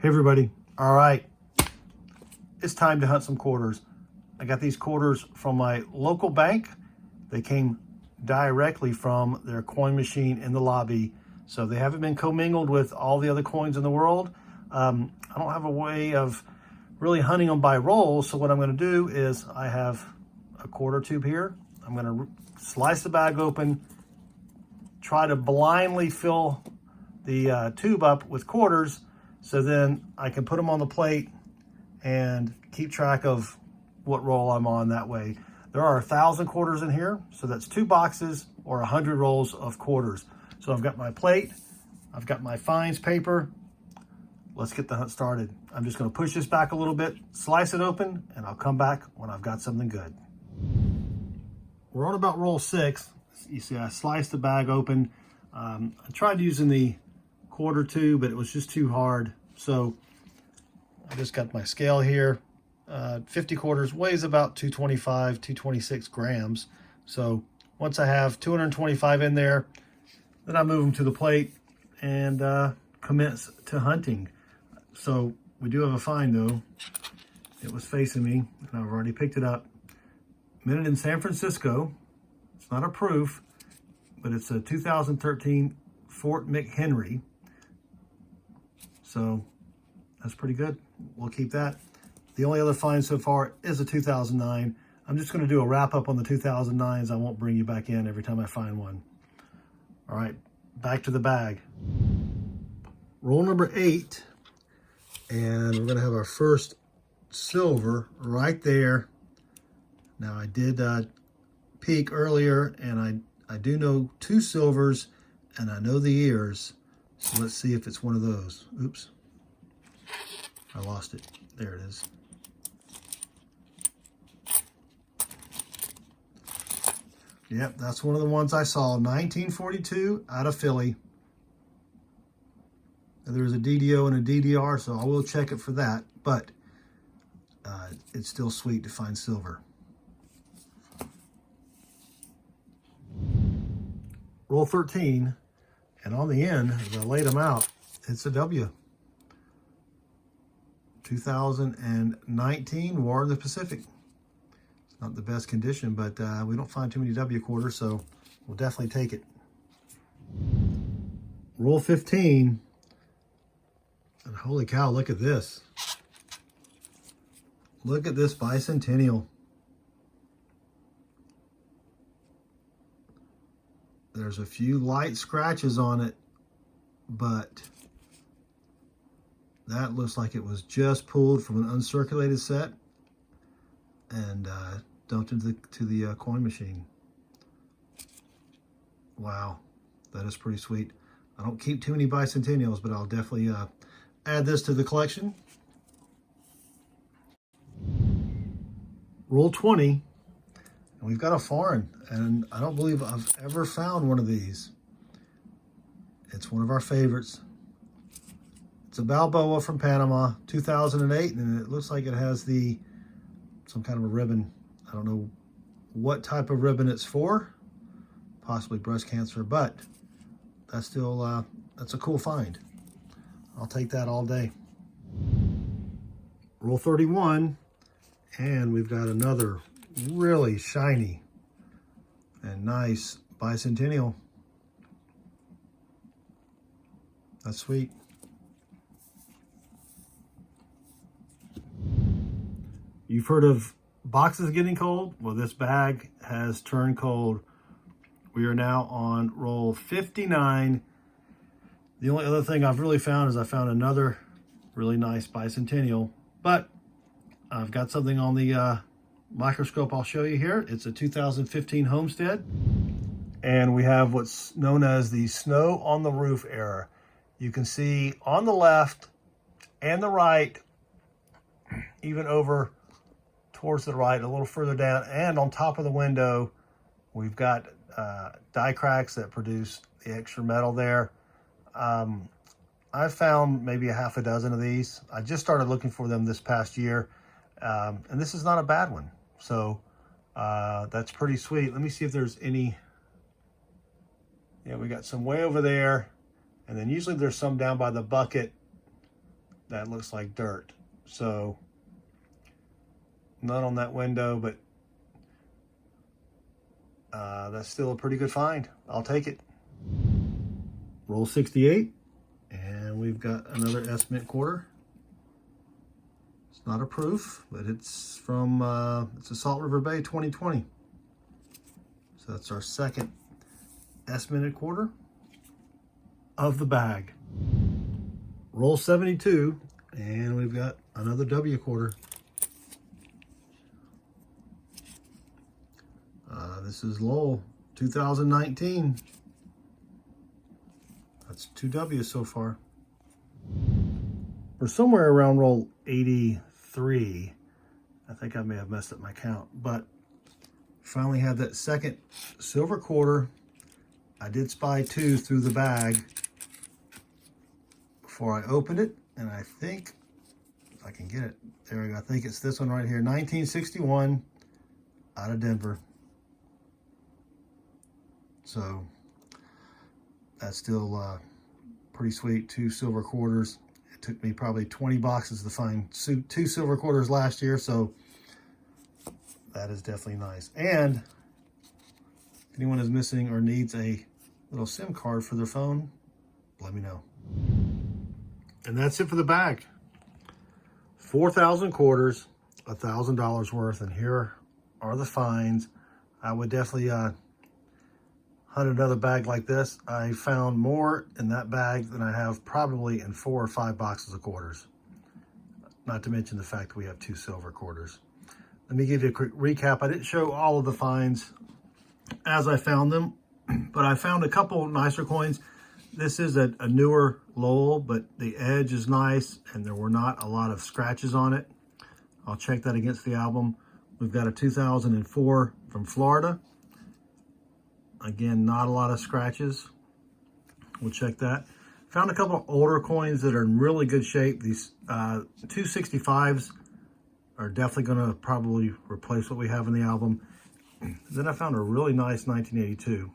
Hey everybody. All right, it's time to hunt some quarters. I got these quarters from my local bank. They came directly from their coin machine in the lobby, so they haven't been commingled with all the other coins in the world. I don't have a way of really hunting them by rolls, so what I'm going to do is I have a quarter tube here. I'm going to slice the bag open, try to blindly fill the tube up with quarters, so then I can put them on the plate and keep track of what roll I'm on that way. There are 1,000 quarters in here, so that's 2 boxes or 100 rolls of quarters. So I've got my plate, I've got my fines paper. Let's get the hunt started. I'm just going to push this back a little bit, slice it open, and I'll come back when I've got something good. We're on about roll 6. You see I sliced the bag open. I tried using the quarter tube, but it was just too hard. So I just got my scale here. 50 quarters weighs about 225, 226 grams. So once I have 225 in there, then I move them to the plate and commence to hunting. So we do have a find though. It was facing me and I've already picked it up. Minted in San Francisco. It's not a proof, but it's a 2013 Fort McHenry. So that's pretty good. We'll keep that. The only other find so far is a 2009. I'm just going to do a wrap up on the 2009s. I won't bring you back in every time I find one. All right, back to the bag. Roll number 8. And we're going to have our first silver right there. Now I did peek earlier, and I do know 2 silvers, and I know the ears. So let's see if it's one of those. Oops. I lost it. There it is. Yep, that's one of the ones I saw. 1942 out of Philly. There's a DDO and a DDR, so I will check it for that. But it's still sweet to find silver. Roll 13. And on the end, as I laid them out, it's a W. 2019 War in the Pacific. It's not the best condition, but we don't find too many W quarters, so we'll definitely take it. Roll 15. And holy cow, look at this. Look at this bicentennial. There's a few light scratches on it, but that looks like it was just pulled from an uncirculated set and dumped into the coin machine. Wow, that is pretty sweet. I don't keep too many bicentennials, but I'll definitely add this to the collection. Roll 20. And we've got a foreign, and I don't believe I've ever found one of these. It's one of our favorites. It's a Balboa from Panama, 2008, and it looks like it has some kind of a ribbon. I don't know what type of ribbon it's for, possibly breast cancer, but that's still, that's a cool find. I'll take that all day. Roll 31, and we've got another really shiny and nice bicentennial. That's sweet. You've heard of boxes getting cold? Well, this bag has turned cold. We are now on roll 59. The only other thing I've really found is I found another really nice bicentennial, but I've got something on the microscope I'll show you here. It's a 2015 Homestead, and we have what's known as the snow on the roof error. You can see on the left and the right, even over towards the right, a little further down, and on top of the window, we've got die cracks that produce the extra metal there. I've found maybe a half a dozen of these. I just started looking for them this past year, and this is not a bad one. So that's pretty sweet. Let me see if there's any. Yeah, we got some way over there, and then usually there's some down by the bucket that looks like dirt. So not on that window, but that's still a pretty good find. I'll take it. Roll 68, and we've got another S-Mint quarter. It's not a proof, but it's from it's a Salt River Bay 2020. So that's our second S-Minted quarter of the bag. Roll 72, and we've got another W quarter. This is Lowell 2019. That's 2 W's so far. We're somewhere around roll 83. I think I may have messed up my count, but finally had that second silver quarter. I did spy 2 through the bag before I opened it, and I think, if I can get it, there we go. I think it's this one right here, 1961, out of Denver. So that's still pretty sweet. 2 silver quarters. It took me probably 20 boxes to find 2 silver quarters last year, so that is definitely nice. And if anyone is missing or needs a little SIM card for their phone, let me know. And that's it for the bag. 4,000 quarters, $1,000 worth, and here are the finds. I would definitely hunt another bag like this. I found more in that bag than I have probably in 4 or 5 boxes of quarters. Not to mention the fact that we have 2 silver quarters. Let me give you a quick recap. I didn't show all of the finds as I found them, but I found a couple nicer coins. This is a newer Lowell, but the edge is nice and there were not a lot of scratches on it. I'll check that against the album. We've got a 2004 from Florida. Again, not a lot of scratches. We'll check that. Found a couple of older coins that are in really good shape. These 265s are definitely going to probably replace what we have in the album. Then I found a really nice 1982.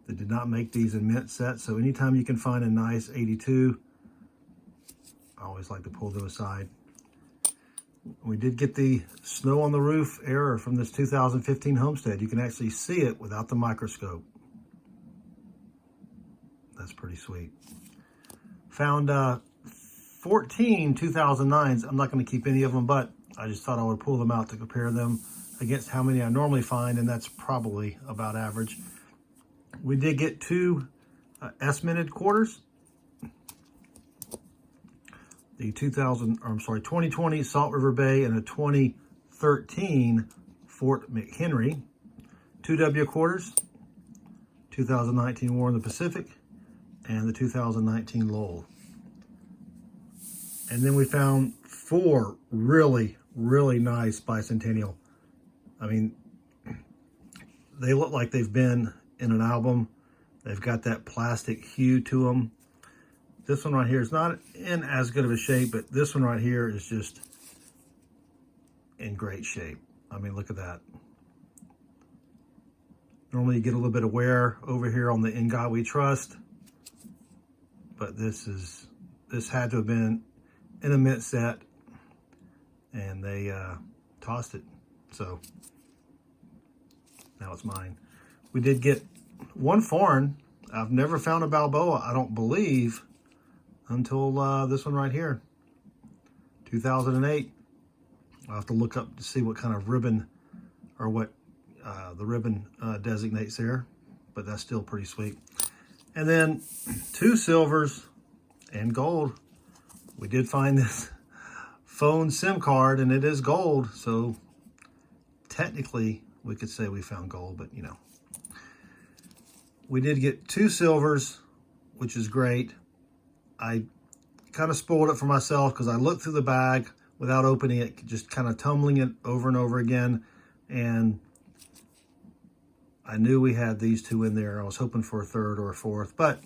They did not make these in mint sets, so anytime you can find a nice 82, I always like to pull them aside. We did get the snow on the roof error from this 2015 Homestead. You can actually see it without the microscope. That's pretty sweet. Found 14 2009s. I'm not going to keep any of them, but I just thought I would pull them out to compare them against how many I normally find, and that's probably about average. We did get 2 S-Minted quarters. The 2020 Salt River Bay and a 2013 Fort McHenry. 2 W quarters, 2019 War in the Pacific, and the 2019 Lowell. And then we found 4 really, really nice bicentennial. I mean, they look like they've been in an album. They've got that plastic hue to them. This one right here is not in as good of a shape, but this one right here is just in great shape. I mean, look at that. Normally you get a little bit of wear over here on the In God We Trust, but this had to have been in a mint set, and they tossed it. So now it's mine. We did get 1 foreign. I've never found a Balboa, I don't believe, until this one right here, 2008. I'll have to look up to see what kind of ribbon, or what the ribbon designates there, but that's still pretty sweet. And then 2 silvers and gold. We did find this phone SIM card, and it is gold, so technically we could say we found gold, but you know. We did get 2 silvers, which is great. I kind of spoiled it for myself because I looked through the bag without opening it, just kind of tumbling it over and over again. And I knew we had these 2 in there. I was hoping for a 3rd or a 4th, but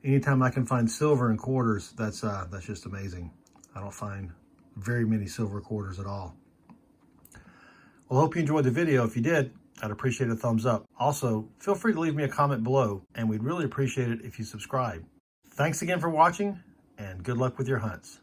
anytime I can find silver in quarters, that's just amazing. I don't find very many silver quarters at all. Well, I hope you enjoyed the video. If you did, I'd appreciate a thumbs up. Also, feel free to leave me a comment below, and we'd really appreciate it if you subscribe. Thanks again for watching, and good luck with your hunts.